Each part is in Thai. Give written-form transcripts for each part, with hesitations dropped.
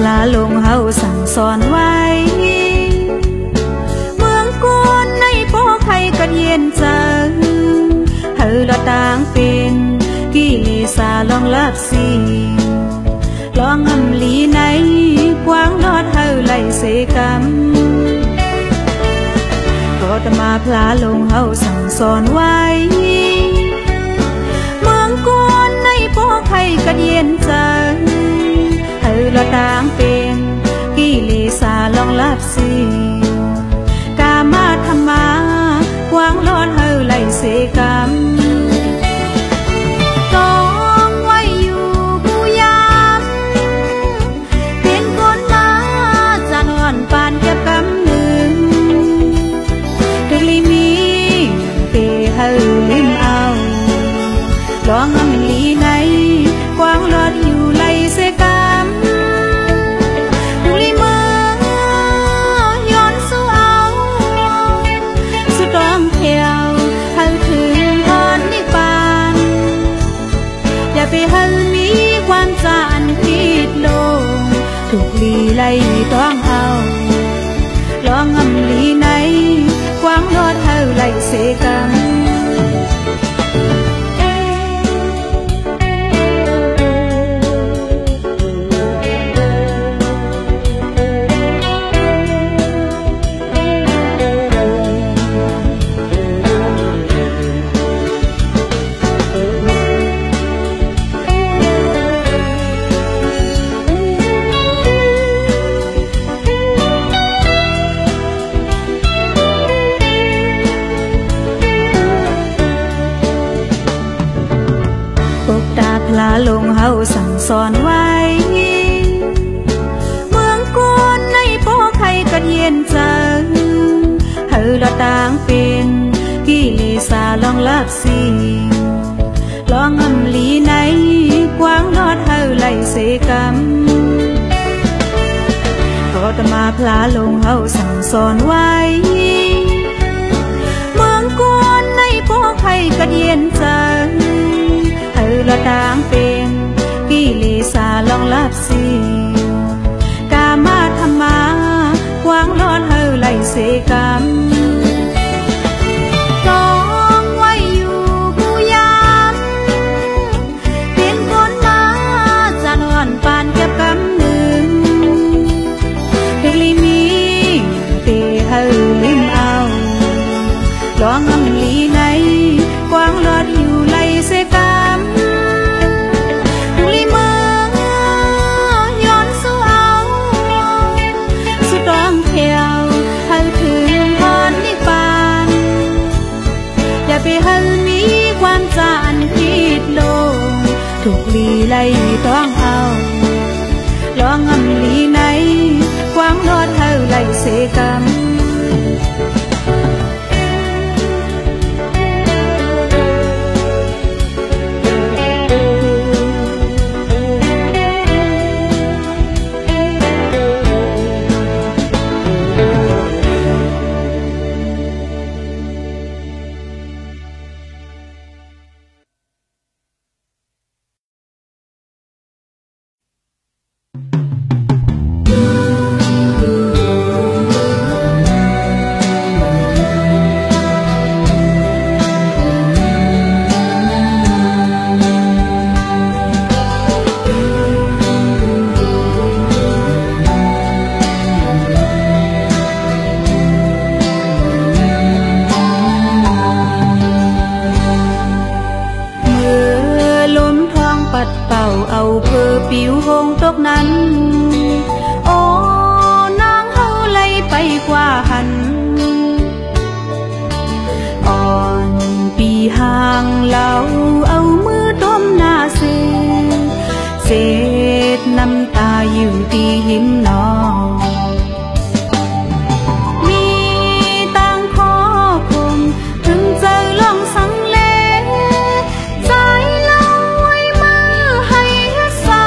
ลาลงเฮาสั่งสอนไว้เมืองกวนในโป้ไข่กันเย็นเจอเฮาละต่างเป็นกิเลสาลองลับสีลองอำลีในกว้างลอดเฮาไล่เสกรรมก็ตมาพลาลงเฮาสั่งสอนไว้เมืองกวนในโป้ไข่กันเย็นเจอเฮาละต่างเป็นกิเลสาลองลับสีกามาธรรมากว้างลอดเฮาไล่เสกรรมลองอำลีในกว้างลอดอยู่ไล่เสกรรมดุลีมือย้อนสู้เอาสุดร้องเที่ยวเฮาถึงพรนิพพานอย่าไปเฮามีความจานผิดโลงถูกลีไล่ต้องเอาลองอำลีในกว้างลอดเฮาไล่เสกรรมลาลงเฮาสั่งสอนไว้เมืองกวนในโป้ไข่กันเย็นเจอเฮาละต่างเป็นกิเลสาลองลับสีลองอำลีในกว้างลอดเฮาไล่เสกรรมก็ตมาพลาลงเฮาสั่งสอนไว้เมืองกวนในโป้ไข่กันเย็นเจอเฮาละต่างเป็นกิเลสาลองลับสีกามาธรรมากว้างลอดเฮาไล่เสกรรมกองไว้อยู่ผู้ยามเป็นคนมาจะนอนปานเก็บกำหนึ่งถึงลีมีเตเฮาลืมเอาลองอำลีในกว้างลอดอยู่ไล่เสกรรมไปเฮามีความจานผิดโลงถูกลีไล่ต้องเอาลองอำลีในกว้างลอดเฮาไล่เสกรรมเอาเพอปิวหงตกนั้นโอ้นางเฮาไล่ไปกว่าหันอ่อนปีห่างเหลาเอามือต้มหน้าเศษน้ำตาอยู่ที่หิมนอมีต่างขอคงถึงใจลองสังเลใจเราไว้มาให้สา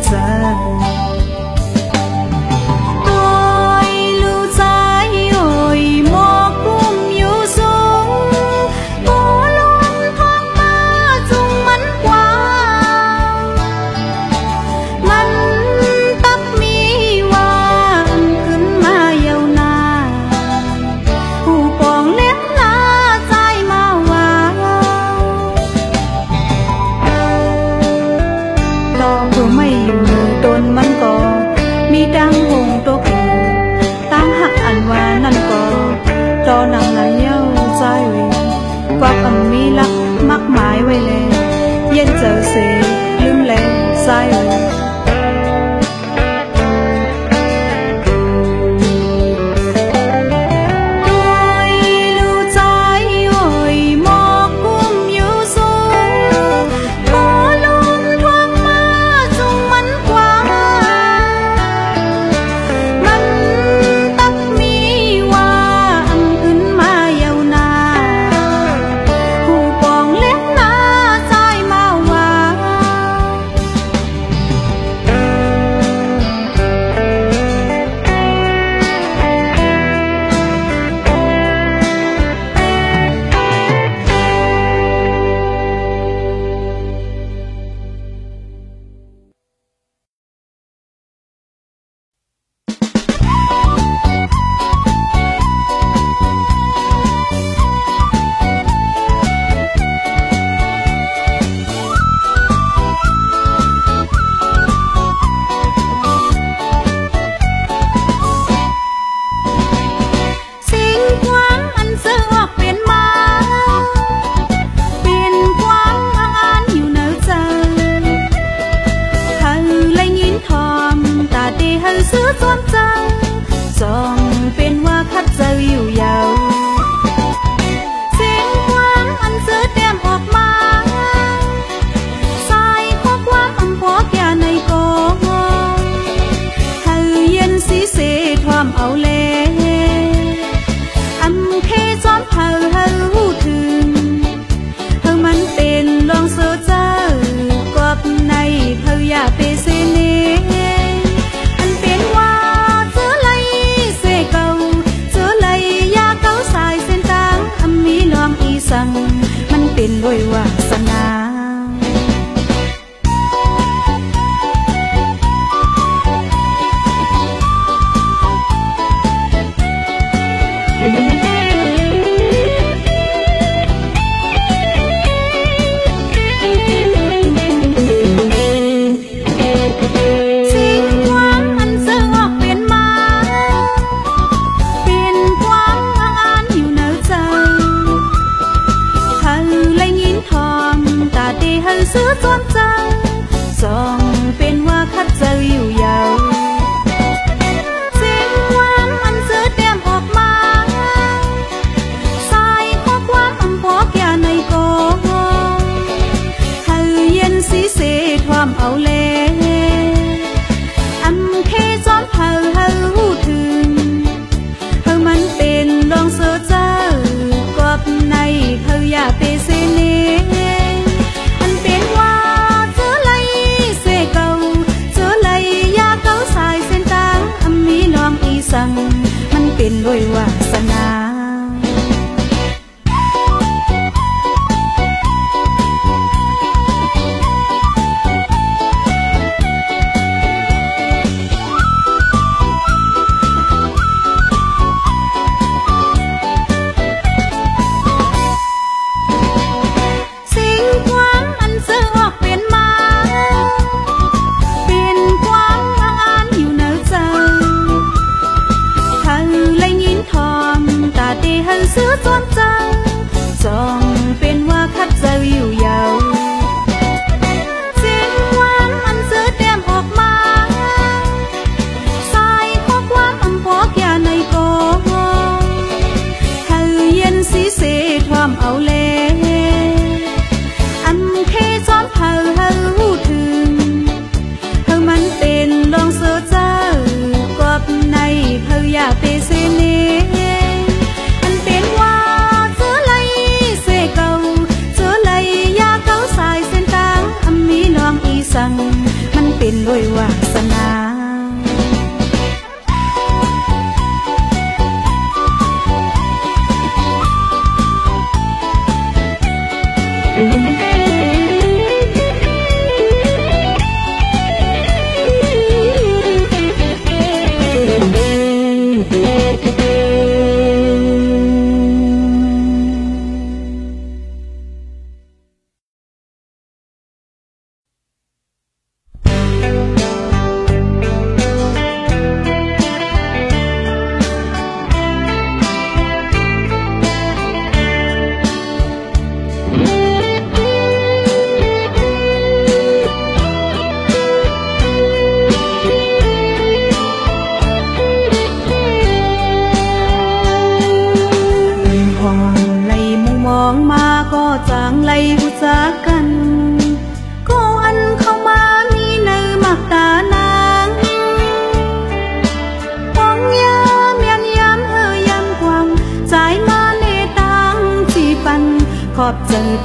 ใจtôi lưu trái ôi mò cung yêu dung cố luôn thoáng ma dung mắn quaมันตักมีว่าขึ้นมาเยาวนานผู้ปองเล็กหน้าใจมาว่าดอกตัวไม่อยู่ต้นมันก็มีดังหงตัวเก่งตั้งหักอันว่านั่นก็ตอนางนั้นเย้าใจไว้กว่ากันมีรักมักหมายไว้เลยเย็นเจอเสลืมแล้วใจไว้มันเป็นด้วยวาสนา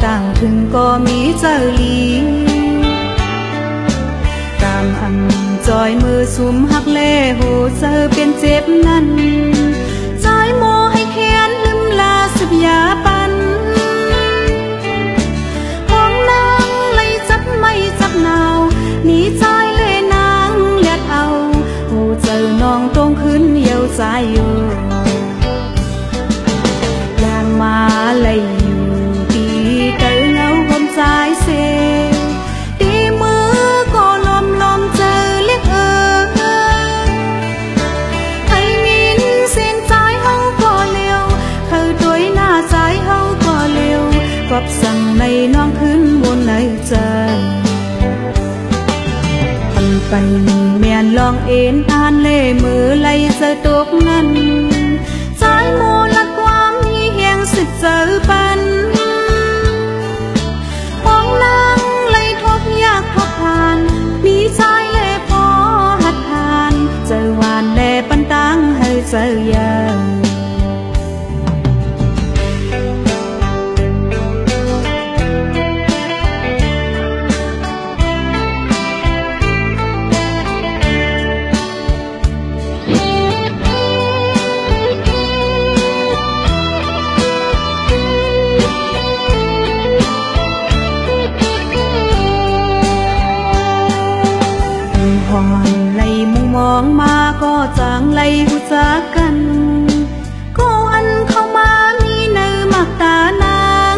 ต่างถึงก็มีเจอลีตามอันจอยมือสุมหักเล่โหเจอเป็นเจ็บนั้นจอยโมให้แค้นลืมลาสิบยาปันของนางเลยจับไม่จับนาวหนีใจเล่นางเลียดเอาโหเจอน้องตรงขึ้นเยียวใจอยู่ยานมาเลยอยู่ตีเตอเงาผมใจเซตีมือก็ลมเจอเล็กให้มินเส้นใจเฮาก็เร็วเธอตัวหน้าใจเฮาก็เร็วกอบสั่งในน้องขึ้นบนในใจพันไปเมียนลองเอ็นอ่านเล่มือไล่เจอตกนั้นใจโมละความมีแห่งสิบเจอปันของนางเลยทบยากทบผ่านมีใจเล่พอหัดทานเจอวานแล่ปันตังให้เจอยาหอนไหลมุงมองมาก็จางไหลหูจักกันก็อันเข้ามามีเนื้อมักตานาง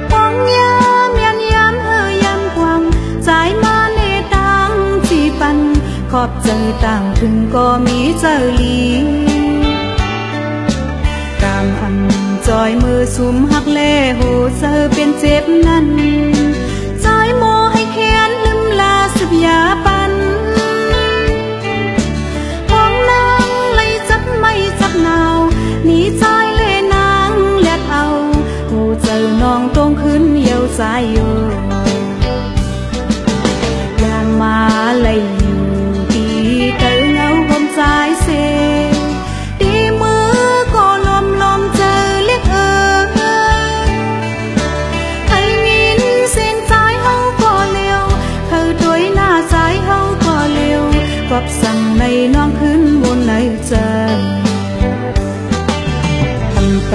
หวังยามยันยามเฮยามกวางใจมาเนตังจีปันขอบใจต่างถึงก็มีเจอลีตามอันจอยมือสุมหักเล่โหเจอเป็นเจ็บนั้นใจโมให้แค้นลืมลาสิบยาปันของนางเลยจับไม่จับนาวหนีใจเล่นางเลียดเอาโหเจอน้องตรงขึ้นเยียวใจอยู่ยานมาเลยอยู่ตีเตอเงาผมใจเซตีมือก็ลมเจอเล็กให้มินเส้นใจเฮาก็เร็วเธอตัวหน้าใจเฮาก็เร็วกอบสั่งในน้องขึ้นบนในใจทำไป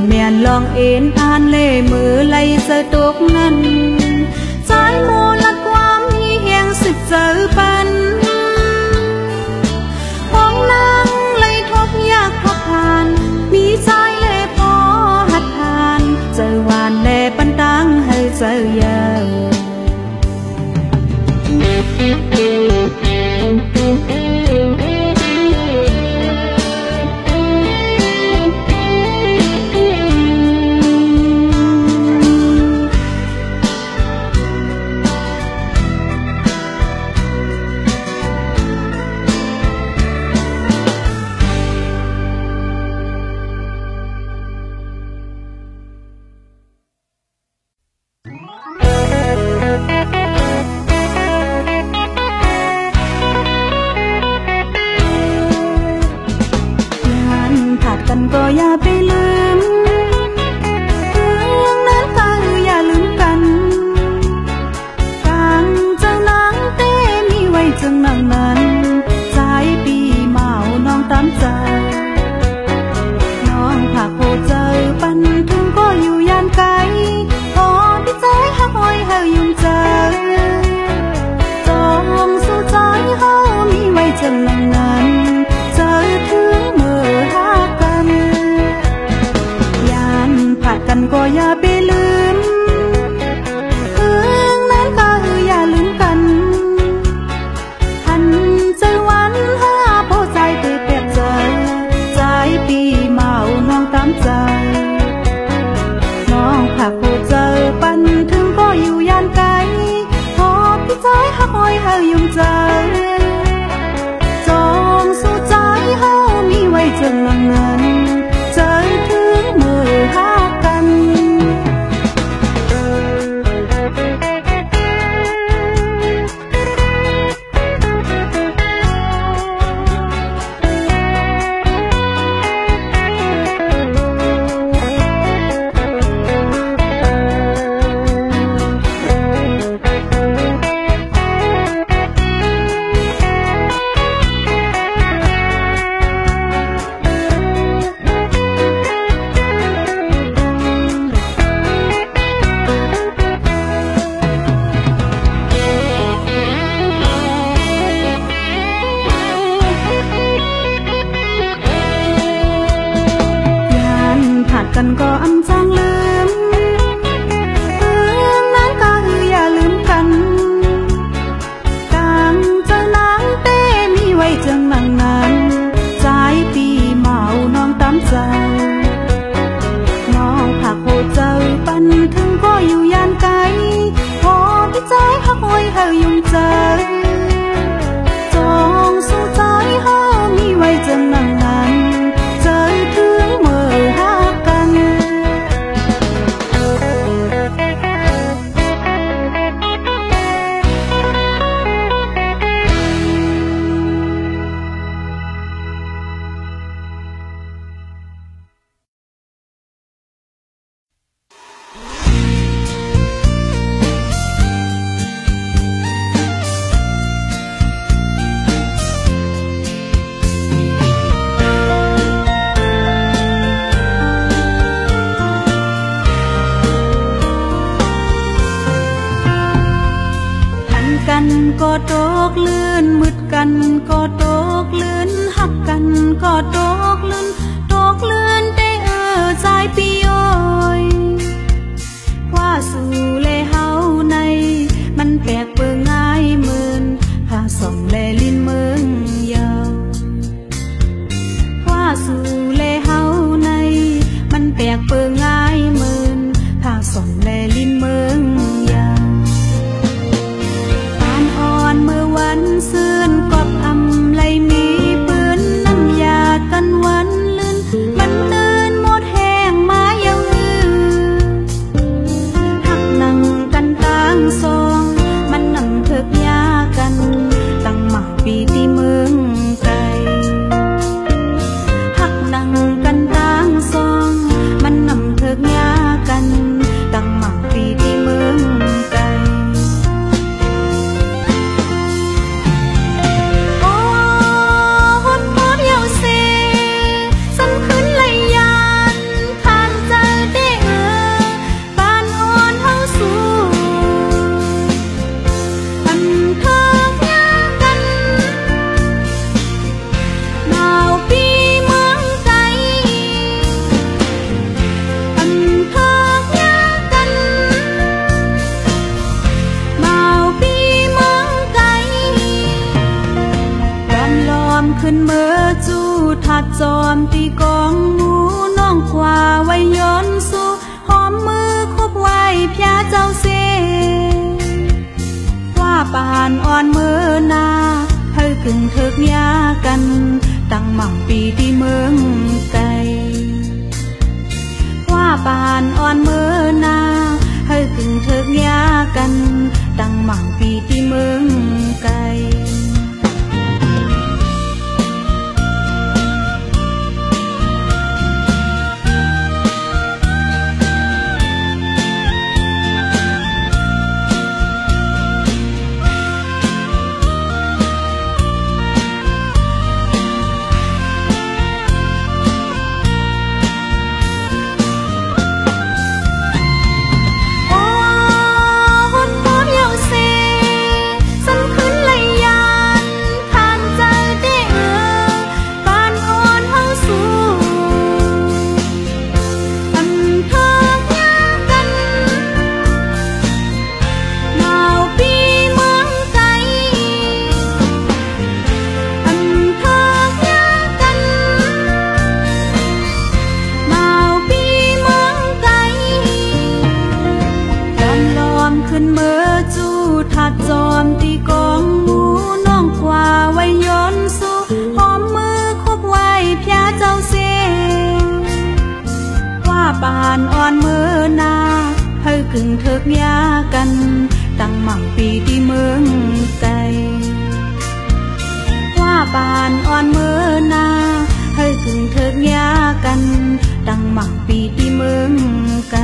เมียนลองเอ็นอ่านเล่มือไล่เจอตกนั้นใจโมละความมีแห่งสิบเจอปันของนางเลยทบยากทบผ่านมีใจเล่พอหัดทานเจอวานแล่ปันตังให้เจอยา ก็ตกลื่นมืดกันก็ตกลื่นหักกันก็ตกลื่นได้สายปีโอยว่าสู่เลเฮาในมันแปลกเปิงง่ายเหมือนหาส่องแลลิ้นเมืองยาวว่าสู่เลเฮาในมันแปลกเปิงง่ายเหมือนหาส่องแลลิ้นเมืองยาวอ่านอ่อนเมื่อวันซื่นกอบอำไลมีปืนน้ำยากันวันลื่นมันลื่นหมดแห้งมายังยืนหักนั่งกันต่างซองมันนำเถิกยากันตั้งมาปีที่เมืองไกลหักนั่งกันต่างซองมันนำเถิกยากันตั้งมาปีที่เมืองไกลโอ้ฮดฮดยาวเซสันขึ้นไหลยานผ่านใจได้ปานอ่อนเฮาสู่อันเถิกยากันหนาวปีเมืองไกลอันเถิกยากันหนาวปีเมืองไกลการล้อมขึ้นเมื่อจูถัดจอมตีกองหมูน้องกว่าไว้ย้อนสู่หอมมือคบไว้พยาเจ้าเสว่าปานอ่อนเมื่อนาเฮ้กึ่งเถิกยากันตั้งหมั่งปีที่เมืองไกลว่าปานอ่อนเมื่อนาเฮ้กึ่งเถิกยากันตั้งหมั่งปีที่เมืองไกลโอ้ฮดฮดยาวเซสันขึ้นไหลยานผ่านใจได้ปานอ่อนเฮาสู่อันเถิกยากันหนาวปีเมืองไกลอันเถิกยากันหนาวปีเมืองไกลการล้อมขึ้นเมื่อจูถัดจอมตีกองหมูน้องกว่าไว้ย้อนสู่หอมมือคบไว้พยาเจ้าเสว่าปานอ่อนเมื่อนาเฮ้กึ่งเถิกยากันตั้งหมั่งปีที่เมืองไกลว่าปานอ่อนเมื่อนาเฮ้กึ่งเถิกยากันตั้งหมั่งปีที่เมืองไกล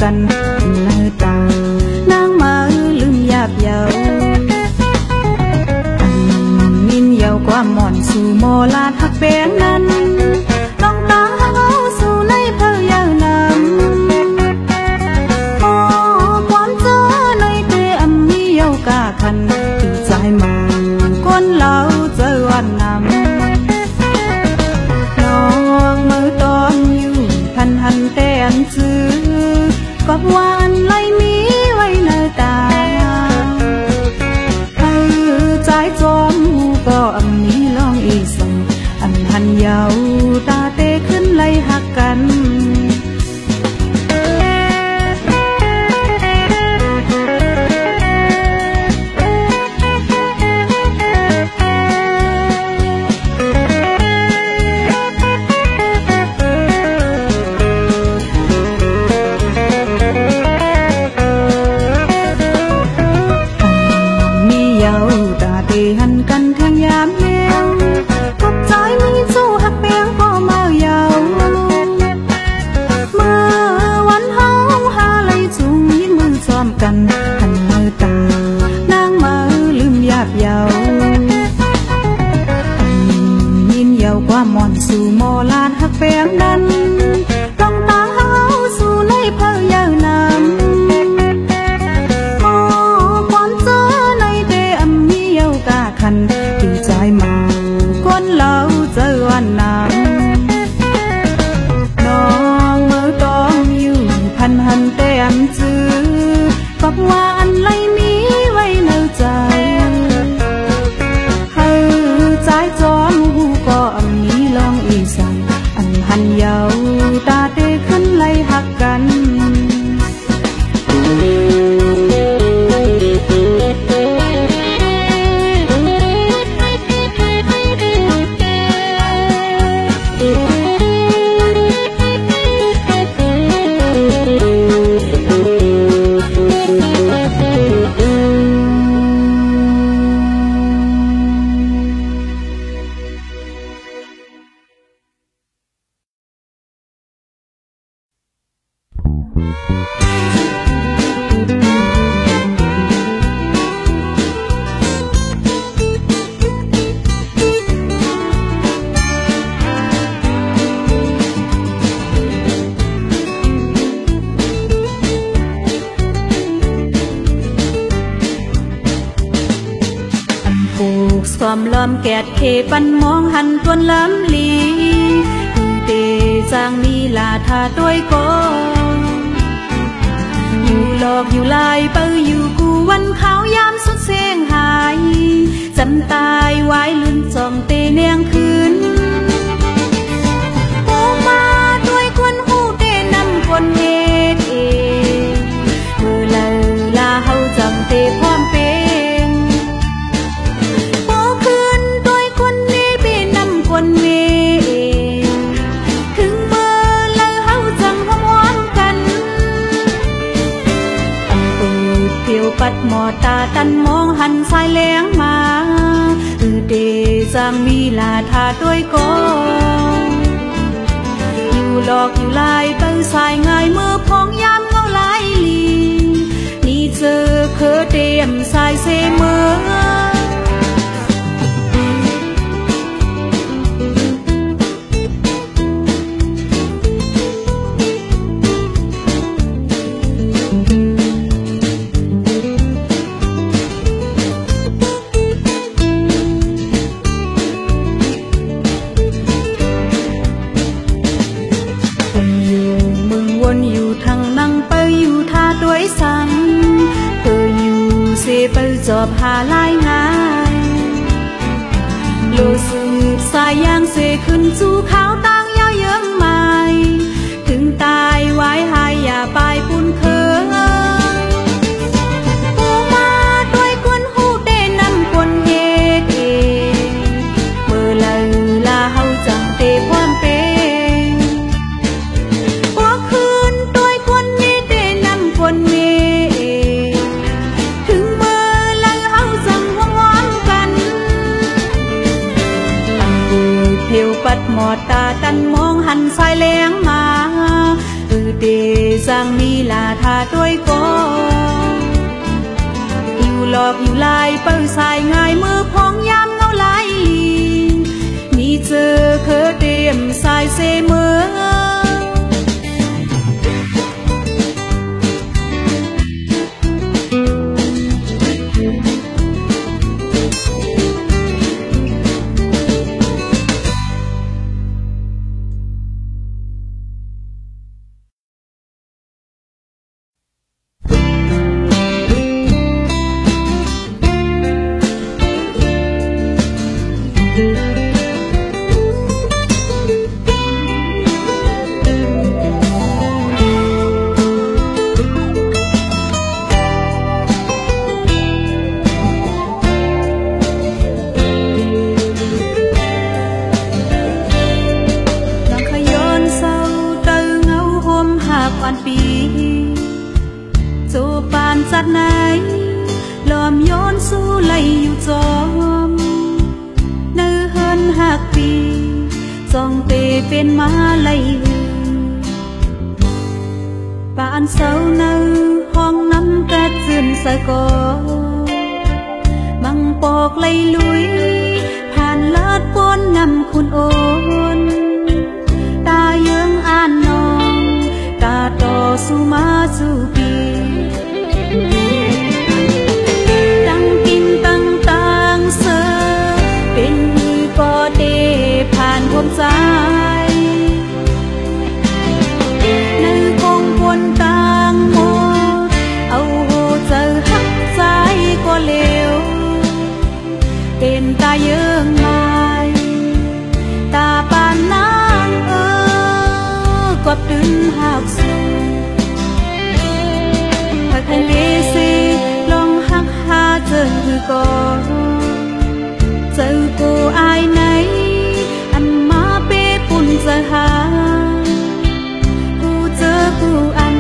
กันเนื้อตานางมาลืมยาบเยามินเยาวกว่าหม่อนสู่โมลาดหักแปงนั้นต้องตาเอาสู่ในเพลยาวนำโอ้ความเจอในเตอมีเยาวกาคันตื่นใจมาก้นเหล่าเจอวันนำน้องมือตอนอยู่พันหันแต้นซื้อกับวันไล่มีไว้ในตาใจจอมก็ ปลูกความล้อมแกดเคปันมองหันตวนล้ำลีคือเตจางมีลาทาต้วยก็อยู่หลอกอยู่ลายเปอยู่กูวันขาวยามสุดเสียงหายจำตายไว้ลืมจองเตเนียงคืนโอมาด้วยคนหูเตนำคนเฮ็ดเองเมื่อเลอลาเฮาจังเตพร้อมเป็นโอคืนด้วยคนนี้เป็นนำคนเมถึงเมื่อเลอเฮาจังหอมกันเที่ยวปัดหมอตาตันมองหันสายแหลงมาเดจางมีลาทาด้วยก็อยู่หลอกอยู่ลายเปิ้ลสายง่ายเมื่อพองยามเงาลายลีนี่เจอเคอเตรียมสายเสมอสั่งเพื่ออยู่เสเปิลจอบหาลายงานโลสืบสายยางเสขึ้นสู่ขาวต่างยาวเยิ้มใหม่ถึงตายไว้หายอย่าไปปุ่นเคิงโอมาด้วยกวนหูเต้นนำคนเฮ็ดเองเมื่อลาเฮาจังเตความเป็นพวกคืนด้วยคนนี้เต้นนำคนเมถึงเมื่อลังเฮาจังหวงกันเที่ยวปัดหมอตาตันมองหันสายแหลงมาเดจางมีลาทาด้วยก็อยู่หลอกอยู่ลายเปิ้ลสายง่ายมือพองยามเงาลายลีมีเจอเคอเตรียมสายเสมอจัดไหนลอมย้อนสู้ไหลอยู่จอมเนื้อเฮินหักปีจองเตเป็นมาไหลป่านเสาเนื้อห้องน้ำกระจืนสะกอบังปอกไหลลุยผ่านลาดปนนำคุณโอนตาเยื้องอ่านนองตาต่อสู้มาสู้ปีตั้งกินตั้งต่างเสอเป็นมือก็เดผ่านความใจในคงปนต่างหมดเอาโหเจอหักใจก็เลวเป็นตาเยื่องไม้ตาปานนางกบดึงหักสูถ้าใครเลซีลองหักหาเจอคือก่อนเจอกูอายไหนอันมาเป้ปุ่นจะหากูเจอกูอัน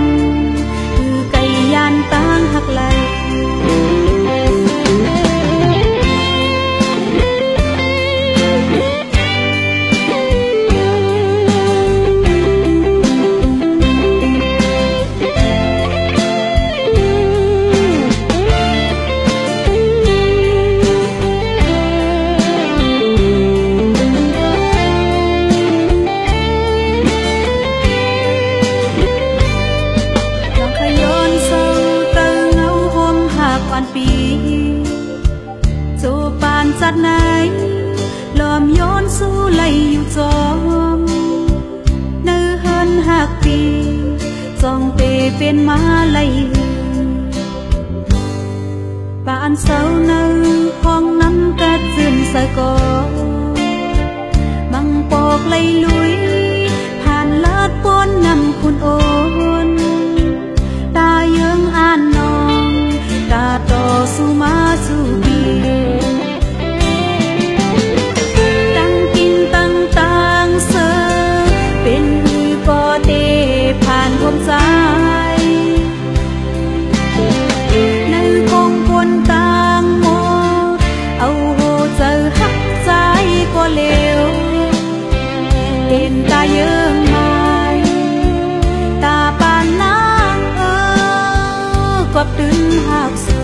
คือไก่ยานตั้งหักไหล ดไหนลอมย้อนสู้ไหลอยู่จอมเนื้อเฮินหักปีจองเปเป็นมาไหลป่านเสาเนื้อห้องน้ำกระจืนสะกอบังปอกไหลลุยผ่านเลิศปนนำคุณโอนตาเยื้องอ่านนองตาต่อสู้มาสู้ปีตั้งกินตั้งต่างเสอเป็นมือก็เตผ่านความใจในคงคนต่างโมเอาโหเจอหักใจก็เลวเห็นตาเยื้องมาตาปานนางก็ตื่นหักสู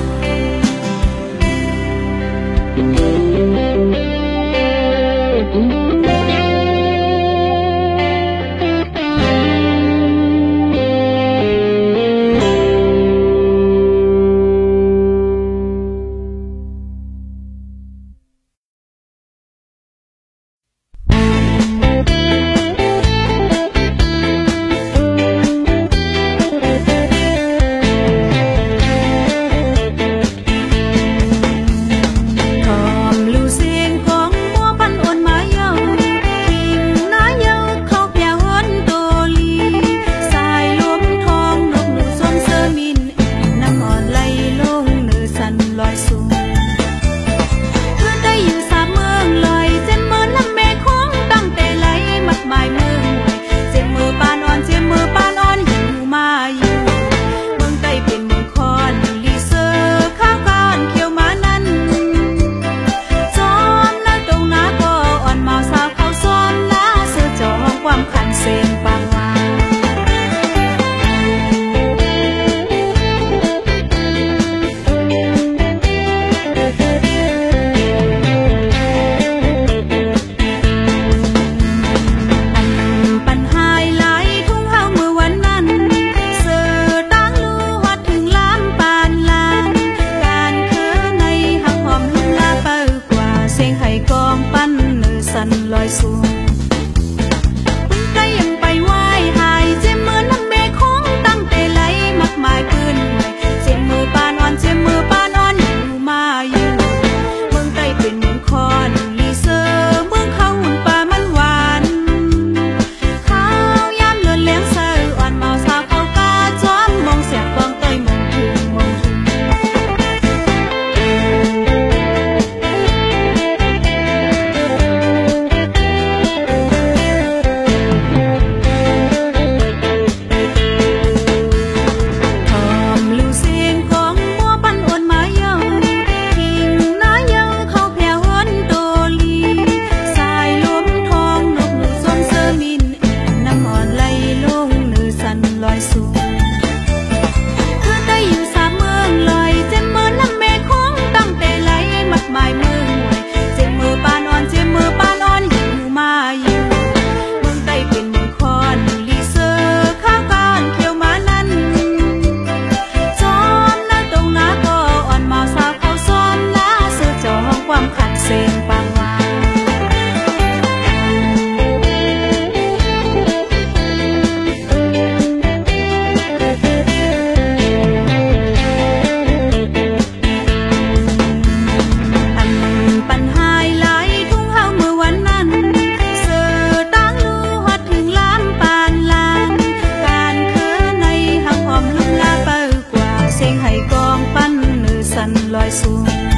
ลอยสูงพึ่งใจยังไปไหว้หายเจ็บมือน้ำเมฆของตั้งแต่ไหลมากมายปืนเจ็บมือปานอ่อนเจ็บมือปานอ่อนอยู่มาอยู่เมืองใต้เป็นเมืองคอนลีเซอร์เมืองเขาหุ่นปลามันหวานข้าวยามเลือนเลี้ยงเสืออ่อนเมาสาวเขากาจ้อมมองเสียงกองเตยมองทุ่งมองทุ่งลอยสูงเธอได้อยู่สามเมืองลอยเจ็บมือน้ำเมฆของตั้งแต่ไหลมากมายเมืองหวยเจ็บมือปานอ่อนเจ็บมือปานอ่อนอยู่มาอยู่เมืองใต้เป็นเมืองคอนลีเซอร์ข้าวการเขียวมานั้นจอมหน้าตรงหน้าก็อ่อนเมาสาวเขาซ้อมหน้าเสือจองความขัดเสียงปางวาลอยสูง